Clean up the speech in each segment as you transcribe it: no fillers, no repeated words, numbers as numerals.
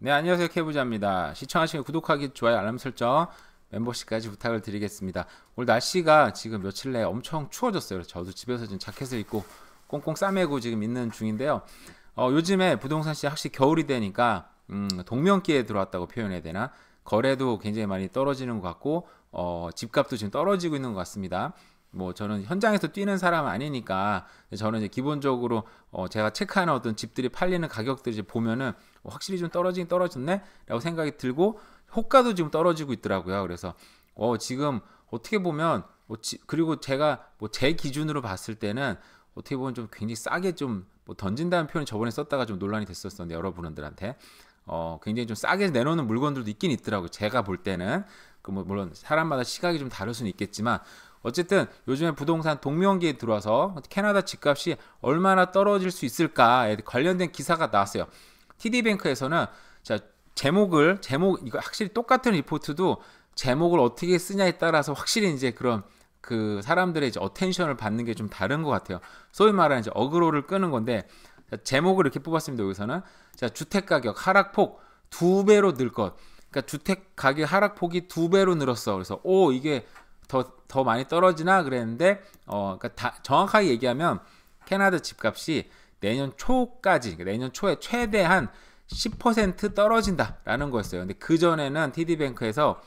네, 안녕하세요. 케이부자입니다. 시청하시면 구독하기, 좋아요, 알람 설정, 멤버십까지 부탁을 드리겠습니다. 오늘 날씨가 지금 며칠 내에 엄청 추워졌어요. 그래서 저도 집에서 지금 자켓을 입고 꽁꽁 싸매고 지금 있는 중인데요. 요즘에 부동산 시장 확실히 겨울이 되니까 동명기에 들어왔다고 표현해야 되나? 거래도 굉장히 많이 떨어지는 것 같고 집값도 지금 떨어지고 있는 것 같습니다. 뭐 저는 현장에서 뛰는 사람은 아니니까 저는 이제 기본적으로 제가 체크하는 어떤 집들이 팔리는 가격들이 이제 보면은 확실히 좀 떨어지긴 떨어졌네 라고 생각이 들고 호가도 지금 떨어지고 있더라고요. 그래서 지금 어떻게 보면 그리고 제가 뭐 제 기준으로 봤을 때는 어떻게 보면 좀 굉장히 싸게 좀 뭐 던진다는 표현을 저번에 썼다가 좀 논란이 됐었는데 여러분들한테 굉장히 좀 싸게 내놓는 물건들도 있긴 있더라고요. 제가 볼 때는 뭐 물론 사람마다 시각이 좀 다를 수는 있겠지만 어쨌든 요즘에 부동산 동명기에 들어와서 캐나다 집값이 얼마나 떨어질 수 있을까에 관련된 기사가 나왔어요. TD뱅크에서는 자 제목 이거 확실히 똑같은 리포트도 제목을 어떻게 쓰냐에 따라서 확실히 이제 그런 그 사람들의 이제 어텐션을 받는 게 좀 다른 것 같아요. 소위 말하는 이제 어그로를 끄는 건데 자, 제목을 이렇게 뽑았습니다. 여기서는 자 주택 가격 하락폭 2배로 늘 것. 그러니까 주택 가격 하락폭이 2배로 늘었어. 그래서 이게 더 많이 떨어지나 그랬는데 그러니까 정확하게 얘기하면 캐나다 집값이 내년 초까지 그러니까 내년 초에 최대한 10% 떨어진다라는 거였어요. 근데 그 전에는 TD뱅크에서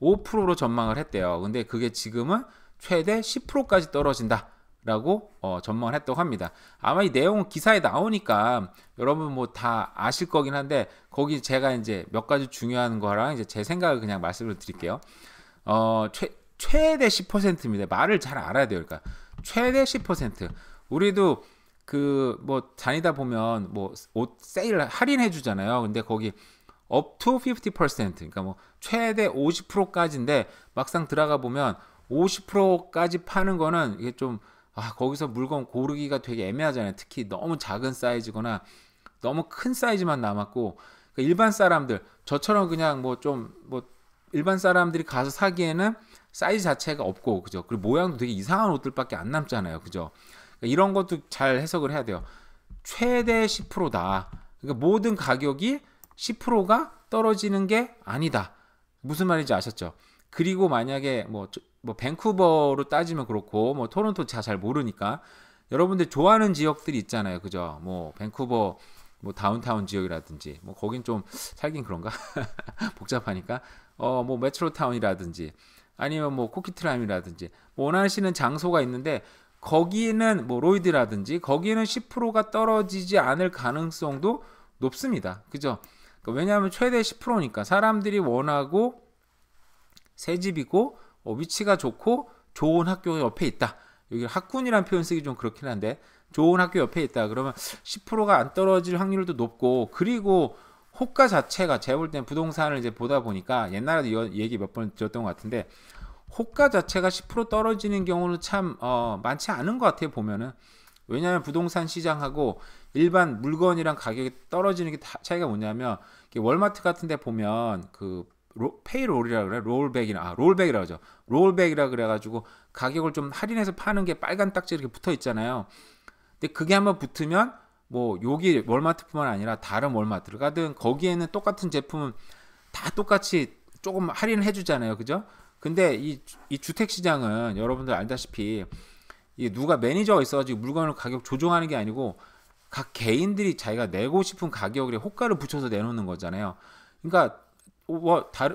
5%로 전망을 했대요. 근데 그게 지금은 최대 10%까지 떨어진다라고 전망을 했다고 합니다. 아마 이 내용은 기사에 나오니까 여러분 뭐 다 아실 거긴 한데 거기 제가 이제 몇 가지 중요한 거랑 이제 제 생각을 그냥 말씀을 드릴게요. 최대 10%입니다. 말을 잘 알아야 돼요. 그러니까 최대 10%. 우리도 그 뭐 다니다 보면 뭐 옷 세일 할인해 주잖아요. 근데 거기 up to 50% 그러니까 뭐 최대 50%까지인데 막상 들어가 보면 50%까지 파는 거는 이게 좀 거기서 물건 고르기가 되게 애매하잖아요. 특히 너무 작은 사이즈거나 너무 큰 사이즈만 남았고 그러니까 일반 사람들 저처럼 그냥 뭐 일반 사람들이 가서 사기에는 사이즈 자체가 없고 그죠. 그리고 모양도 되게 이상한 옷들밖에 안 남잖아요. 그죠. 그러니까 이런 것도 잘 해석을 해야 돼요. 최대 10%다. 그러니까 모든 가격이 10%가 떨어지는 게 아니다. 무슨 말인지 아셨죠? 그리고 만약에 뭐 밴쿠버로 따지면 그렇고 뭐 토론토 제가 잘 모르니까 여러분들 좋아하는 지역들이 있잖아요. 그죠? 뭐 밴쿠버 뭐 다운타운 지역이라든지 뭐 거긴 좀 살긴 그런가? 복잡하니까 뭐 메트로타운이라든지 아니면 뭐 코키트람이라든지 뭐 원하시는 장소가 있는데 거기는 뭐 로이드라든지 거기는 10%가 떨어지지 않을 가능성도 높습니다. 그죠? 그러니까 왜냐하면 최대 10%니까 사람들이 원하고 새 집이고 위치가 좋고 좋은 학교 옆에 있다. 여기 학군이라는 표현 쓰기 좀 그렇긴 한데 좋은 학교 옆에 있다. 그러면 10%가 안 떨어질 확률도 높고 그리고 호가 자체가 제가 볼 땐 부동산을 이제 보다 보니까 옛날에도 얘기 몇 번 드렸던 것 같은데 호가 자체가 10% 떨어지는 경우는 참 많지 않은 것 같아요. 보면은 왜냐하면 부동산 시장하고 일반 물건이랑 가격이 떨어지는 게 차이가 뭐냐면 월마트 같은 데 보면 그 페이롤이라 그래 롤백이라 그러죠. 롤백이라 그래가지고 가격을 좀 할인해서 파는 게 빨간 딱지 이렇게 붙어 있잖아요. 근데 그게 한번 붙으면 뭐 여기 월마트뿐만 아니라 다른 월마트를 가든 거기에는 똑같은 제품은 다 똑같이 조금 할인을 해주잖아요. 그죠? 근데 이 주택 시장은 여러분들 알다시피 이게 누가 매니저가 있어가지고 물건을 가격 조정하는 게 아니고 각 개인들이 자기가 내고 싶은 가격에 호가를 붙여서 내놓는 거잖아요. 그러니까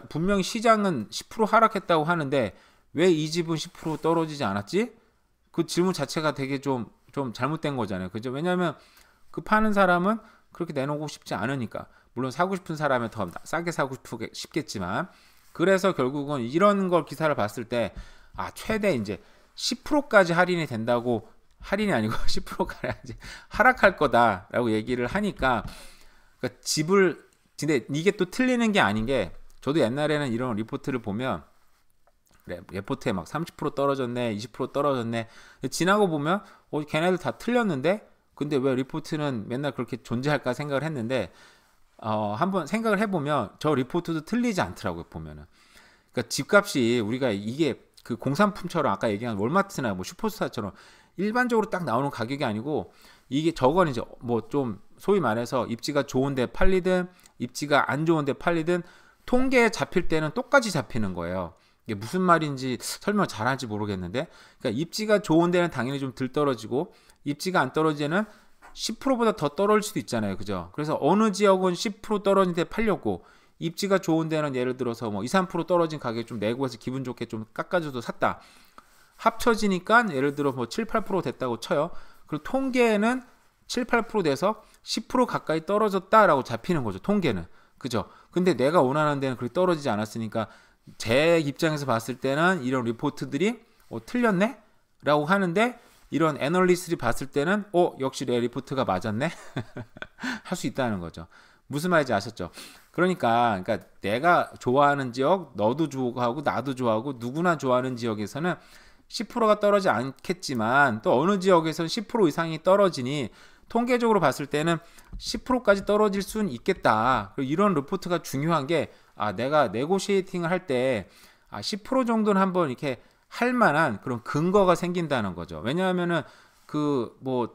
분명히 시장은 10% 하락했다고 하는데 왜 이 집은 10% 떨어지지 않았지? 그 질문 자체가 되게 좀 잘못된 거잖아요. 그죠? 왜냐하면 그 파는 사람은 그렇게 내놓고 싶지 않으니까. 물론 사고 싶은 사람은 더 싸게 사고 싶겠지만 그래서 결국은 이런 걸 기사를 봤을 때 최대 이제 10%까지 할인이 된다고 할인이 아니고 10%가 하락할 거다라고 얘기를 하니까 그러니까 근데 이게 또 틀리는 게 아닌 게 저도 옛날에는 이런 리포트를 보면 레포트에 막 30% 떨어졌네 20% 떨어졌네 지나고 보면 걔네들 다 틀렸는데 근데 왜 리포트는 맨날 그렇게 존재할까 생각을 했는데 한번 생각을 해보면 저 리포트도 틀리지 않더라고요. 보면은 그러니까 집값이 우리가 이게 그 공산품처럼 아까 얘기한 월마트나 뭐 슈퍼스타처럼 일반적으로 딱 나오는 가격이 아니고 이게 저건 이제 뭐 좀 소위 말해서 입지가 좋은데 팔리든 입지가 안 좋은데 팔리든 통계에 잡힐 때는 똑같이 잡히는 거예요. 이게 무슨 말인지 설명 잘하는지 모르겠는데, 그러니까 입지가 좋은 데는 당연히 좀 덜 떨어지고 입지가 안 떨어지는 10%보다 더 떨어질 수도 있잖아요. 그죠? 그래서 어느 지역은 10% 떨어진 데 팔렸고 입지가 좋은 데는 예를 들어서 뭐 2, 3% 떨어진 가격에 좀 내고 해서 기분 좋게 좀 깎아줘도 샀다. 합쳐지니까 예를 들어 뭐 7, 8% 됐다고 쳐요. 그리고 통계에는 7, 8% 돼서 10% 가까이 떨어졌다라고 잡히는 거죠. 통계는. 그죠? 근데 내가 원하는 데는 그렇게 떨어지지 않았으니까 제 입장에서 봤을 때는 이런 리포트들이 틀렸네? 라고 하는데 이런 애널리스트들이 봤을 때는 역시 내 리포트가 맞았네? 할 수 있다는 거죠. 무슨 말인지 아셨죠? 그러니까 내가 좋아하는 지역, 너도 좋아하고 나도 좋아하고 누구나 좋아하는 지역에서는 10%가 떨어지지 않겠지만 또 어느 지역에서는 10% 이상이 떨어지니 통계적으로 봤을 때는 10%까지 떨어질 수는 있겠다. 이런 리포트가 중요한 게 내가 네고시에이팅을 할 때 10% 정도는 한번 이렇게 할 만한 그런 근거가 생긴다는 거죠. 왜냐하면은 그 뭐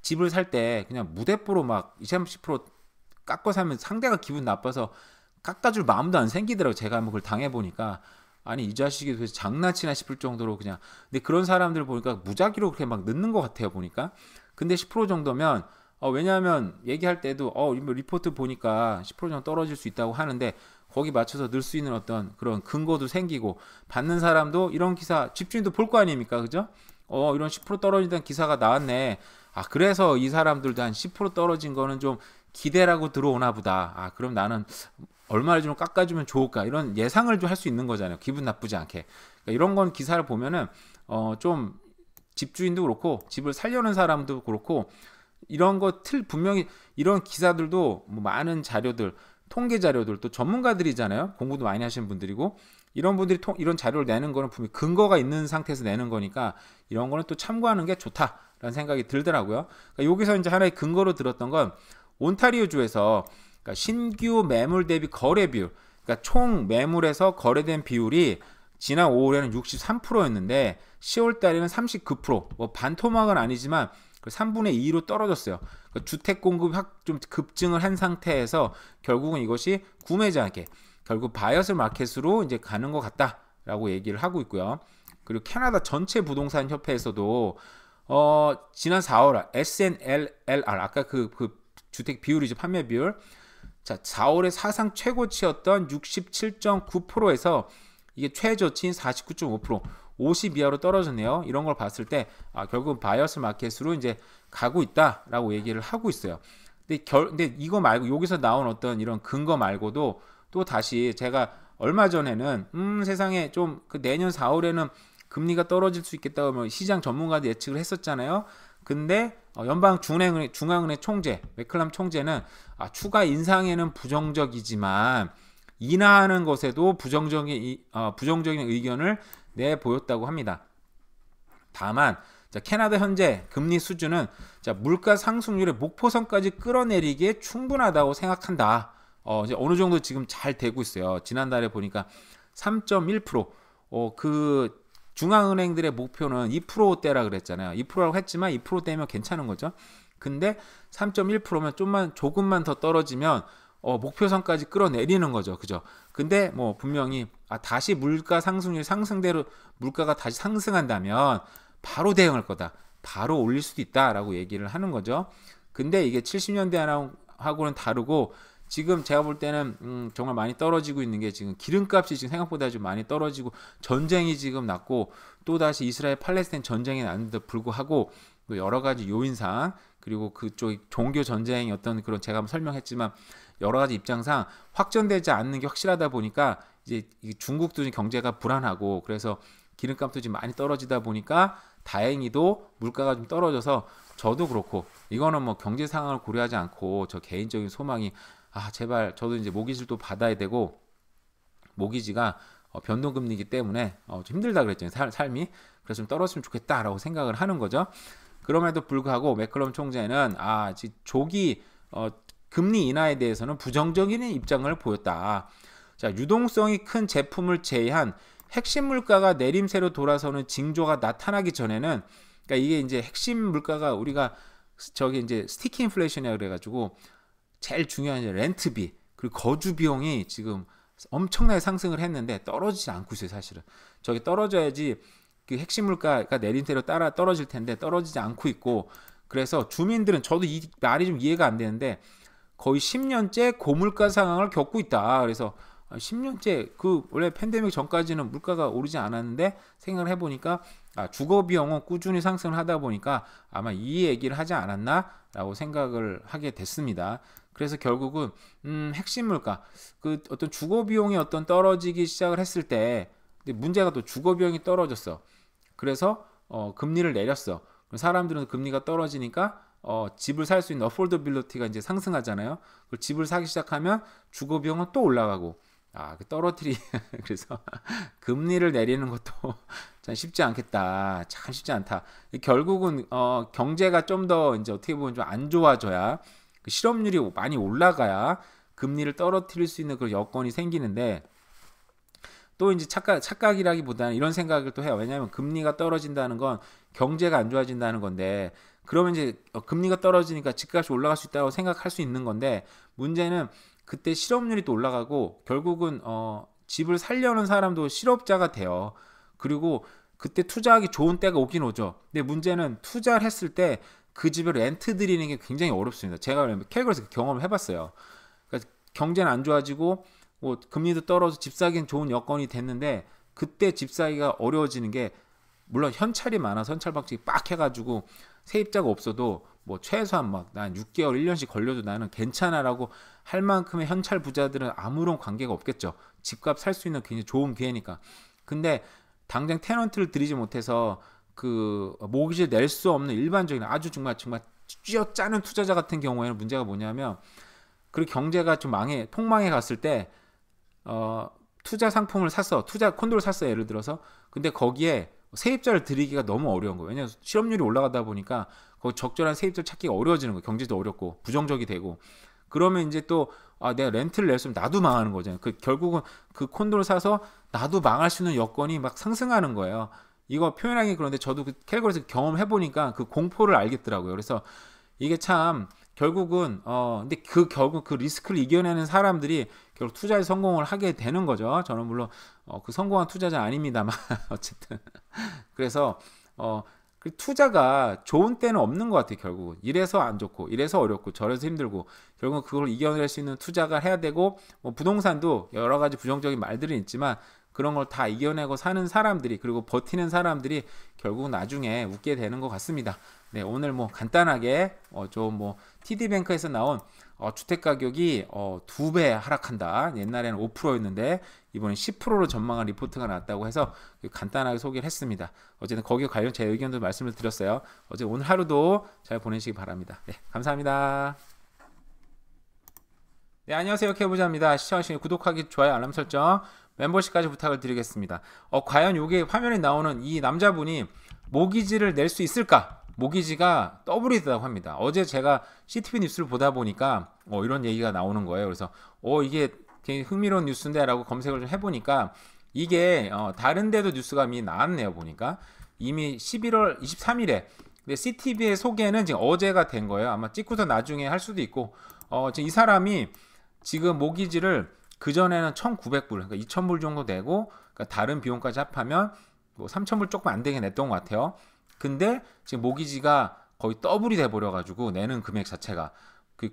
집을 살 때 그냥 무대뽀로 막 20, 30% 깎아 사면 상대가 기분 나빠서 깎아줄 마음도 안 생기더라고요. 제가 한번 그걸 당해보니까 아니 이 자식이 도대체 장난치나 싶을 정도로 그냥. 근데 그런 사람들 보니까 무작위로 그렇게 막 넣는 것 같아요 보니까. 근데 10% 정도면 왜냐하면 얘기할 때도 리포트 보니까 10% 정도 떨어질 수 있다고 하는데 거기 맞춰서 넣을 수 있는 어떤 그런 근거도 생기고 받는 사람도 이런 기사 집주인도 볼 거 아닙니까? 그죠? 이런 10% 떨어진다는 기사가 나왔네. 그래서 이 사람들도 한 10% 떨어진 거는 좀 기대라고 들어오나 보다. 그럼 나는 얼마를 좀 깎아주면 좋을까? 이런 예상을 좀 할 수 있는 거잖아요. 기분 나쁘지 않게. 그러니까 이런 건 기사를 보면은 좀 집주인도 그렇고 집을 살려는 사람도 그렇고 이런 거 분명히 이런 기사들도 뭐 많은 자료들, 통계 자료들 또 전문가들이잖아요. 공부도 많이 하시는 분들이고 이런 분들이 이런 자료를 내는 거는 분명히 근거가 있는 상태에서 내는 거니까 이런 거는 또 참고하는 게 좋다라는 생각이 들더라고요. 그러니까 여기서 이제 하나의 근거로 들었던 건 온타리오주에서 그러니까 신규 매물 대비 거래 비율, 그러니까 총 매물에서 거래된 비율이 지난 5월에는 63%였는데 10월 달에는 39%, 뭐 반토막은 아니지만 3분의 2로 떨어졌어요. 그러니까 주택 공급이 좀 급증을 한 상태에서 결국은 이것이 구매자에게 결국 바이어스 마켓으로 이제 가는 것 같다라고 얘기를 하고 있고요. 그리고 캐나다 전체 부동산 협회에서도 지난 4월 SNLR 아까 그 주택 비율이죠. 판매 비율. 자, 4월에 사상 최고치였던 67.9%에서 이게 최저치인 49.5%, 50 이하로 떨어졌네요. 이런 걸 봤을 때 결국 바이어스 마켓으로 이제 가고 있다라고 얘기를 하고 있어요. 근데 이거 말고 여기서 나온 어떤 이런 근거 말고도 또 다시 제가 얼마 전에는 세상에 좀 그 내년 4월에는 금리가 떨어질 수 있겠다고 뭐 시장 전문가들 예측을 했었잖아요. 근데 연방 중앙은행 총재 맥클람 총재는 추가 인상에는 부정적이지만 인하하는 것에도 부정적인 의견을 내보였다고 합니다. 다만 캐나다 현재 금리 수준은 물가 상승률의 목표선까지 끌어내리기에 충분하다고 생각한다. 이제 어느 정도 지금 잘 되고 있어요. 지난달에 보니까 3.1%. 그 중앙은행들의 목표는 2%대라 그랬잖아요. 2%라고 했지만 2%대면 괜찮은 거죠. 근데 3.1%면 조금만 더 떨어지면 목표선까지 끌어내리는 거죠. 그죠? 근데 뭐 분명히 다시 물가 상승률 상승대로 물가가 다시 상승한다면 바로 대응할 거다. 바로 올릴 수도 있다라고 얘기를 하는 거죠. 근데 이게 70년대하고는 다르고 지금 제가 볼 때는 정말 많이 떨어지고 있는 게 지금 기름값이 지금 생각보다 좀 많이 떨어지고 전쟁이 지금 났고 또다시 이스라엘 팔레스타인 전쟁이 났는데도 불구하고 또 여러 가지 요인상 그리고 그쪽 종교 전쟁이 어떤 그런 제가 설명했지만 여러 가지 입장상 확전되지 않는 게 확실하다 보니까 이제 중국도 경제가 불안하고 그래서 기름값도 지금 많이 떨어지다 보니까 다행히도 물가가 좀 떨어져서 저도 그렇고 이거는 뭐 경제 상황을 고려하지 않고 저 개인적인 소망이 제발 저도 이제 모기지도 받아야 되고 모기지가 변동금리이기 때문에 좀 힘들다 그랬잖아요. 삶이. 그래서 좀 떨어졌으면 좋겠다라고 생각을 하는 거죠. 그럼에도 불구하고 맥클럼 총재는 조기 금리 인하에 대해서는 부정적인 입장을 보였다. 자, 유동성이 큰 제품을 제외한 핵심 물가가 내림세로 돌아서는 징조가 나타나기 전에는 그러니까 이게 이제 핵심 물가가 우리가 저기 이제 스티키 인플레이션이라 그래가지고 제일 중요한 이제 렌트비 그리고 거주 비용이 지금 엄청나게 상승을 했는데 떨어지지 않고 있어요. 사실은 저기 떨어져야지 그 핵심 물가가 내린 대로 따라 떨어질 텐데 떨어지지 않고 있고, 그래서 주민들은 저도 이 말이 좀 이해가 안 되는데 거의 10년째 고물가 상황을 겪고 있다. 그래서 10년째 그 원래 팬데믹 전까지는 물가가 오르지 않았는데 생각을 해보니까 주거 비용은 꾸준히 상승을 하다 보니까 아마 이 얘기를 하지 않았나라고 생각을 하게 됐습니다. 그래서 결국은 핵심 물가 그 어떤 주거 비용이 어떤 떨어지기 시작을 했을 때, 근데 문제가 또 주거 비용이 떨어졌어. 그래서 금리를 내렸어. 사람들은 금리가 떨어지니까 집을 살 수 있는 어포더빌리티가 이제 상승하잖아요. 집을 사기 시작하면 주거 비용은 또 올라가고, 그 떨어뜨리 그래서 금리를 내리는 것도 참 쉽지 않겠다. 참 쉽지 않다. 결국은 경제가 좀 더 이제 어떻게 보면 좀 안 좋아져야, 그 실업률이 많이 올라가야 금리를 떨어뜨릴 수 있는 그런 여건이 생기는데, 또 이제 착각이라기보다는 이런 생각을 또 해요. 왜냐하면 금리가 떨어진다는 건 경제가 안 좋아진다는 건데, 그러면 이제 금리가 떨어지니까 집값이 올라갈 수 있다고 생각할 수 있는 건데, 문제는 그때 실업률이 또 올라가고 결국은 집을 살려는 사람도 실업자가 돼요. 그리고 그때 투자하기 좋은 때가 오긴 오죠. 근데 문제는 투자를 했을 때 그 집에 렌트 드리는 게 굉장히 어렵습니다. 제가 캘거리에서 경험을 해봤어요. 그러니까 경제는 안 좋아지고 뭐 금리도 떨어져 집 사기엔 좋은 여건이 됐는데, 그때 집 사기가 어려워지는 게, 물론 현찰이 많아서 현찰 방식이 빡 해가지고 세입자가 없어도 뭐 최소한 막 난 6개월 1년씩 걸려도 나는 괜찮아라고 할 만큼의 현찰 부자들은 아무런 관계가 없겠죠. 집값 살 수 있는 굉장히 좋은 기회니까. 근데 당장 테넌트를 들이지 못해서 그 모기지를 낼 수 없는 일반적인 아주 정말 쥐어짜는 투자자 같은 경우에는 문제가 뭐냐면, 그리고 경제가 좀 폭망해 갔을 때 투자 상품을 샀어. 투자 콘도를 샀어. 예를 들어서. 근데 거기에 세입자를 들이기가 너무 어려운 거예요. 왜냐하면 실업률이 올라가다 보니까 거기 적절한 세입자 찾기가 어려워지는 거예요. 경제도 어렵고 부정적이 되고. 그러면 이제 또 내가 렌트를 냈으면 나도 망하는 거잖아요. 결국은 그 콘도를 사서 나도 망할 수 있는 여건이 막 상승하는 거예요. 이거 표현하기 그런데 저도 그 캘거리에서 경험해 보니까 그 공포를 알겠더라고요. 그래서 이게 참 결국은 근데 결국 그 리스크를 이겨내는 사람들이 결국 투자에 성공을 하게 되는 거죠. 저는 물론 그 성공한 투자자 아닙니다만 어쨌든 그래서 그 투자가 좋은 때는 없는 것 같아요. 결국은 이래서 안 좋고 이래서 어렵고 저래서 힘들고, 결국은 그걸 이겨낼 수 있는 투자가 해야 되고, 뭐 부동산도 여러 가지 부정적인 말들은 있지만 그런 걸 다 이겨내고 사는 사람들이, 그리고 버티는 사람들이 결국은 나중에 웃게 되는 것 같습니다. 네, 오늘 뭐 간단하게 좀 뭐 TD뱅크에서 나온 주택 가격이 2배 하락한다. 옛날에는 5%였는데 이번엔 10%로 전망한 리포트가 나왔다고 해서 간단하게 소개를 했습니다. 어쨌든 거기에 관련 제 의견도 말씀을 드렸어요. 어쨌든 오늘 하루도 잘 보내시기 바랍니다. 네, 감사합니다. 네, 안녕하세요. 케이부자입니다. 시청하시니 구독하기, 좋아요, 알람 설정, 멤버십까지 부탁을 드리겠습니다. 과연 이게 화면에 나오는 이 남자분이 모기지를 낼 수 있을까? 모기지가 더블이 된다고 합니다. 어제 제가 CTV 뉴스를 보다 보니까 이런 얘기가 나오는 거예요. 그래서 이게 되게 흥미로운 뉴스인데 라고 검색을 좀 해보니까 이게 다른 데도 뉴스가 이미 나왔네요. 보니까 이미 11월 23일에 근데 CTV의 소개는 지금 어제가 된 거예요. 아마 찍고서 나중에 할 수도 있고, 지금 이 사람이 지금 모기지를 그전에는 1,900불, 그러니까 2,000불 정도 내고, 그러니까 다른 비용까지 합하면 뭐 3,000불 조금 안 되게 냈던 것 같아요. 근데 지금 모기지가 거의 더블이 돼버려가지고 내는 금액 자체가, 그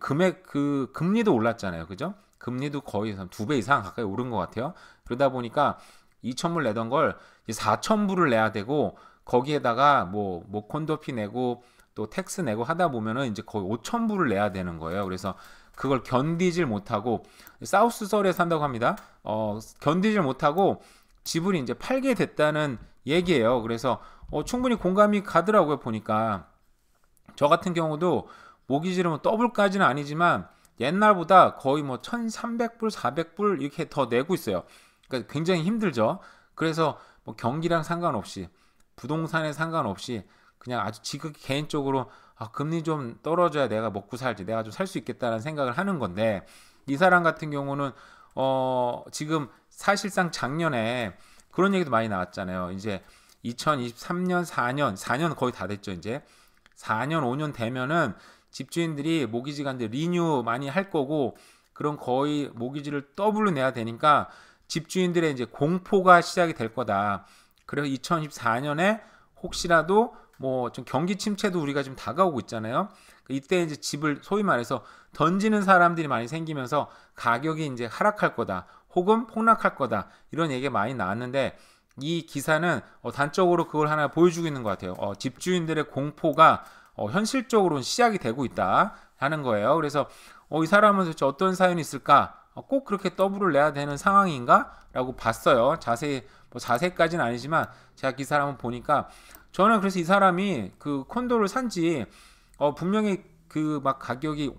금리도 올랐잖아요. 그죠? 금리도 거의 2배 이상 가까이 오른 것 같아요. 그러다 보니까 2,000불 내던 걸 이제 4,000불을 내야 되고, 거기에다가 뭐 콘도피 내고 또 텍스 내고 하다 보면은 이제 거의 5,000불을 내야 되는 거예요. 그래서 그걸 견디질 못하고 사우스서울에 산다고 합니다. 견디질 못하고 집을 이제 팔게 됐다는 얘기예요. 그래서 충분히 공감이 가더라고요. 보니까 저 같은 경우도 모기지를 뭐 더블까지는 아니지만 옛날보다 거의 뭐 1,300불, 400불 이렇게 더 내고 있어요. 그러니까 굉장히 힘들죠. 그래서 뭐 경기랑 상관없이, 부동산에 상관없이 그냥 아주 지극히 개인적으로 금리 좀 떨어져야 내가 먹고 살지, 내가 좀 살 수 있겠다는 생각을 하는 건데, 이 사람 같은 경우는 지금 사실상 작년에 그런 얘기도 많이 나왔잖아요. 이제 2023년 4년 거의 다 됐죠. 이제 4년 5년 되면은 집주인들이 모기지 간데 리뉴 많이 할 거고, 그럼 거의 모기지를 더블로 내야 되니까 집주인들의 이제 공포가 시작이 될 거다. 그래서 2024년에 혹시라도 뭐 좀 경기 침체도 우리가 지금 다가오고 있잖아요. 이때 이제 집을 소위 말해서 던지는 사람들이 많이 생기면서 가격이 이제 하락할 거다, 혹은 폭락할 거다, 이런 얘기가 많이 나왔는데, 이 기사는 단적으로 그걸 하나 보여주고 있는 것 같아요. 집주인들의 공포가 현실적으로 시작이 되고 있다 하는 거예요. 그래서 이 사람은 도대체 어떤 사연이 있을까? 꼭 그렇게 더블을 내야 되는 상황인가? 라고 봤어요. 자세까지는 아니지만 제가 기사를 한번 보니까, 저는 그래서 이 사람이 그 콘도를 산지 분명히 그 막 가격이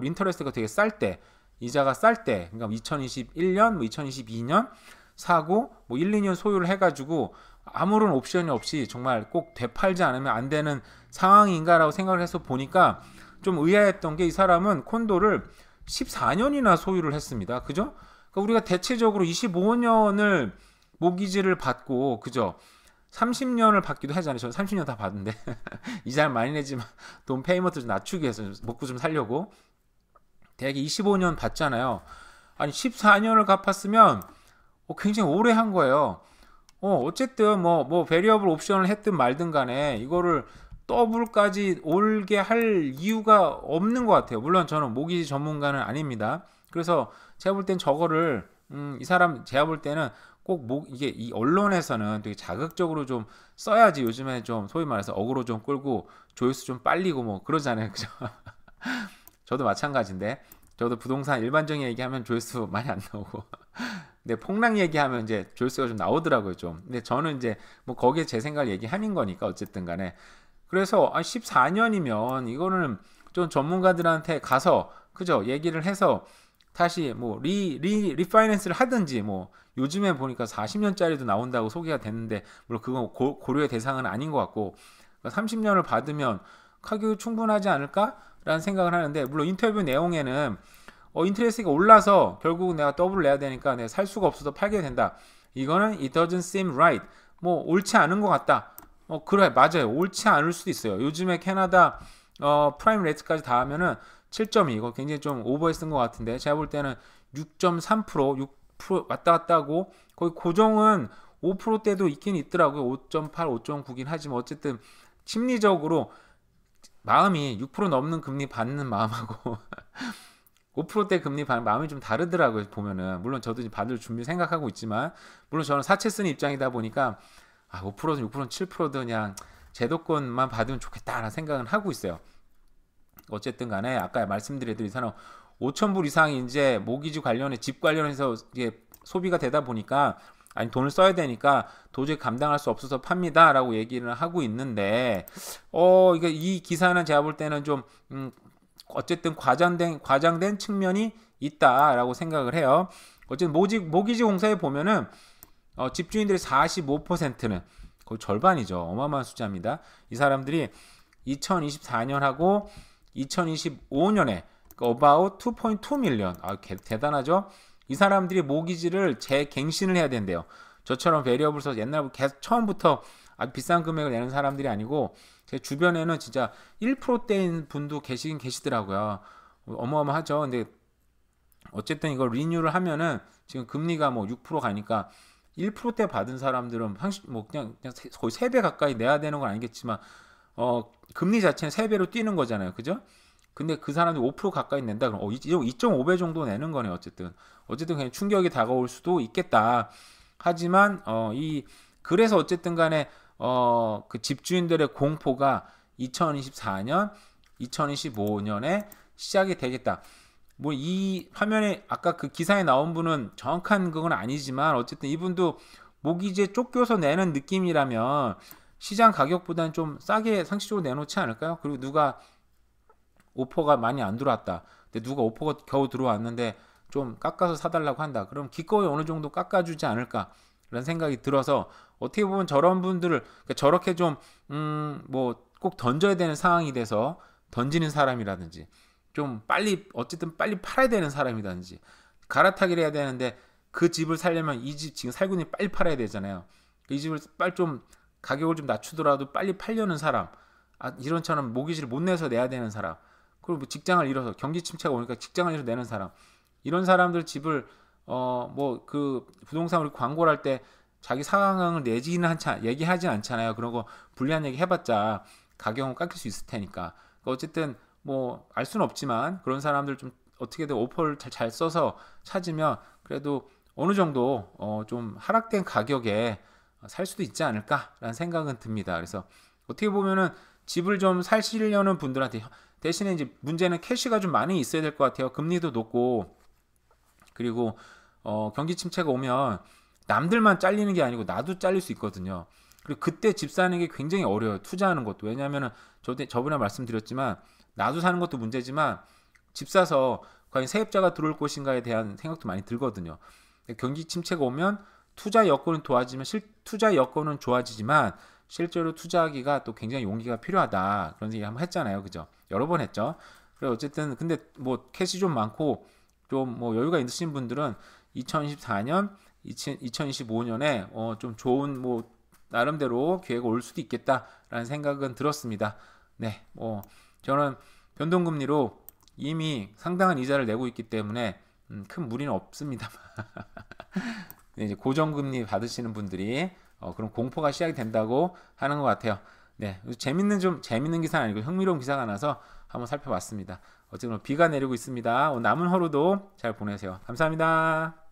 인터레스트가 되게 쌀 때, 이자가 쌀 때, 그러니까 2021년, 뭐 2022년 사고 뭐 1, 2년 소유를 해가지고 아무런 옵션이 없이 정말 꼭 되팔지 않으면 안 되는 상황인가라고 생각을 해서 보니까 좀 의아했던 게, 이 사람은 콘도를 14년이나 소유를 했습니다. 그죠? 그러니까 우리가 대체적으로 25년을 모기지를 받고, 그죠? 30년을 받기도 하잖아요. 저는 30년 다 받는데 이자를 많이 내지만 돈 페이먼트 좀 낮추기 위해서 먹고 좀 살려고 대개 25년 받잖아요. 아니 14년을 갚았으면 굉장히 오래 한 거예요. 어쨌든 뭐 베리어블 옵션을 했든 말든 간에 이거를 더블까지 올게 할 이유가 없는 것 같아요. 물론 저는 모기지 전문가는 아닙니다. 그래서 제가 볼 땐 저거를 이 사람 제가 볼 때는 꼭 이게 이 언론에서는 되게 자극적으로 좀 써야지, 요즘에 좀 소위 말해서 어그로 좀 끌고 조회수 좀 빨리고 뭐 그러잖아요. 그죠? 저도 마찬가지인데, 저도 부동산 일반적인 얘기하면 조회수 많이 안 나오고 근데 폭락 얘기하면 이제 조회수가 좀 나오더라고요, 좀. 근데 저는 이제 뭐 거기에 제 생각을 얘기하는 거니까 어쨌든 간에. 그래서 14년이면 이거는 좀 전문가들한테 가서, 그죠? 얘기를 해서 다시 뭐 리파이낸스를 하든지, 뭐 요즘에 보니까 40년짜리도 나온다고 소개가 됐는데, 물론 그건 고려의 대상은 아닌 것 같고, 30년을 받으면 가격이 충분하지 않을까라는 생각을 하는데, 물론 인터뷰 내용에는 인트레스가 올라서 결국 내가 더블을 내야 되니까 내가 살 수가 없어서 팔게 된다, 이거는 it doesn't seem right, 뭐 옳지 않은 것 같다. 그래, 맞아요. 옳지 않을 수도 있어요. 요즘에 캐나다 프라임 레이트까지 다 하면은 7.2, 이거 굉장히 좀 오버에 쓴 것 같은데, 제가 볼 때는 6.3%, 6% 왔다 갔다 하고, 거의 고정은 5%대도 있긴 있더라고요. 5.8, 5.9긴 하지만 어쨌든 심리적으로 마음이 6% 넘는 금리 받는 마음하고 5%대 금리 받는 마음이 좀 다르더라고요, 보면은. 물론 저도 이제 받을 준비 생각하고 있지만, 물론 저는 사채 쓰는 입장이다 보니까 5%든 6%든 7%든 그냥 제도권만 받으면 좋겠다라는 생각은 하고 있어요. 어쨌든 간에 아까 말씀드린 사람 5,000불 이상이 이제 모기지 관련해, 집 관련해서 이게 소비가 되다 보니까, 아니 돈을 써야 되니까 도저히 감당할 수 없어서 팝니다라고 얘기를 하고 있는데, 이게 이 기사는 제가 볼 때는 좀 어쨌든 과장된 측면이 있다라고 생각을 해요. 어쨌든 모기지 공사에 보면은 집주인들의 45%는 거의 절반이죠. 어마어마한 숫자입니다. 이 사람들이 2024년하고 2025년에 about 2.2 밀리언, 대단하죠. 이 사람들이 모기지를 재갱신을 해야 된대요. 저처럼 베리어블서 옛날부터 계속 처음부터 아주 비싼 금액을 내는 사람들이 아니고, 제 주변에는 진짜 1%대인 분도 계시더라고요. 어마어마하죠. 근데 어쨌든 이걸 리뉴를 하면은 지금 금리가 뭐 6% 가니까 1%대 받은 사람들은 뭐 그냥 거의 3배 가까이 내야 되는 건 아니겠지만 금리 자체는 3배로 뛰는 거잖아요. 그죠? 근데 그 사람들이 5% 가까이 낸다 그러면 2.5배 정도 내는 거네요. 어쨌든 그냥 충격이 다가올 수도 있겠다. 하지만 그래서 어쨌든 간에 그 집주인들의 공포가 2024년, 2025년에 시작이 되겠다. 뭐 이 화면에 아까 그 기사에 나온 분은 정확한 그건 아니지만, 어쨌든 이분도 모기지에 쫓겨서 내는 느낌이라면 시장 가격보다는 좀 싸게 상식적으로 내놓지 않을까요? 그리고 누가 오퍼가 많이 안 들어왔다, 근데 누가 오퍼가 겨우 들어왔는데 좀 깎아서 사달라고 한다, 그럼 기꺼이 어느 정도 깎아주지 않을까 라는 생각이 들어서, 어떻게 보면 저런 분들을, 그러니까 저렇게 좀 뭐 꼭 던져야 되는 상황이 돼서 던지는 사람이라든지, 좀 어쨌든 빨리 팔아야 되는 사람이라든지, 갈아타기를 해야 되는데 그 집을 살려면 이 집 지금 살고 있는 빨리 팔아야 되잖아요. 이 집을 빨리 좀 가격을 좀 낮추더라도 빨리 팔려는 사람, 이런처럼 모기지를 못 내서 내야 되는 사람, 그리고 뭐 직장을 잃어서 경기 침체가 오니까 직장을 잃어서 내는 사람, 이런 사람들 집을 뭐 그 부동산 우리 광고를 할 때 자기 상황을 내지는 얘기하지 않잖아요. 그런 거 불리한 얘기 해봤자 가격은 깎일 수 있을 테니까. 그러니까 어쨌든 뭐 알 수는 없지만 그런 사람들 좀 어떻게든 오퍼를 잘 써서 찾으면 그래도 어느 정도 좀 하락된 가격에 살 수도 있지 않을까라는 생각은 듭니다. 그래서 어떻게 보면은 집을 좀 사시려는 분들한테 대신에 이제 문제는 캐시가 좀 많이 있어야 될 것 같아요. 금리도 높고 그리고 경기 침체가 오면 남들만 잘리는 게 아니고 나도 잘릴 수 있거든요. 그리고 그때 집 사는 게 굉장히 어려워요. 투자하는 것도. 왜냐하면은 저번에 말씀드렸지만 나도 사는 것도 문제지만 집 사서 과연 세입자가 들어올 것인가에 대한 생각도 많이 들거든요. 경기 침체가 오면 투자 여건은 투자 여건은 좋아지지만 실제로 투자하기가 또 굉장히 용기가 필요하다. 그런 얘기 한번 했잖아요. 그죠? 여러 번 했죠. 그래 어쨌든 근데 뭐 캐시 좀 많고 좀 뭐 여유가 있으신 분들은 2024년, 2025년에 좀 좋은 뭐 나름대로 기회가 올 수도 있겠다라는 생각은 들었습니다. 네, 저는 변동금리로 이미 상당한 이자를 내고 있기 때문에 큰 무리는 없습니다. 네, 이제 고정금리 받으시는 분들이 그런 공포가 시작이 된다고 하는 것 같아요. 네, 재밌는 기사는 아니고 흥미로운 기사가 나서 한번 살펴봤습니다. 어쨌든 비가 내리고 있습니다. 남은 하루도 잘 보내세요. 감사합니다.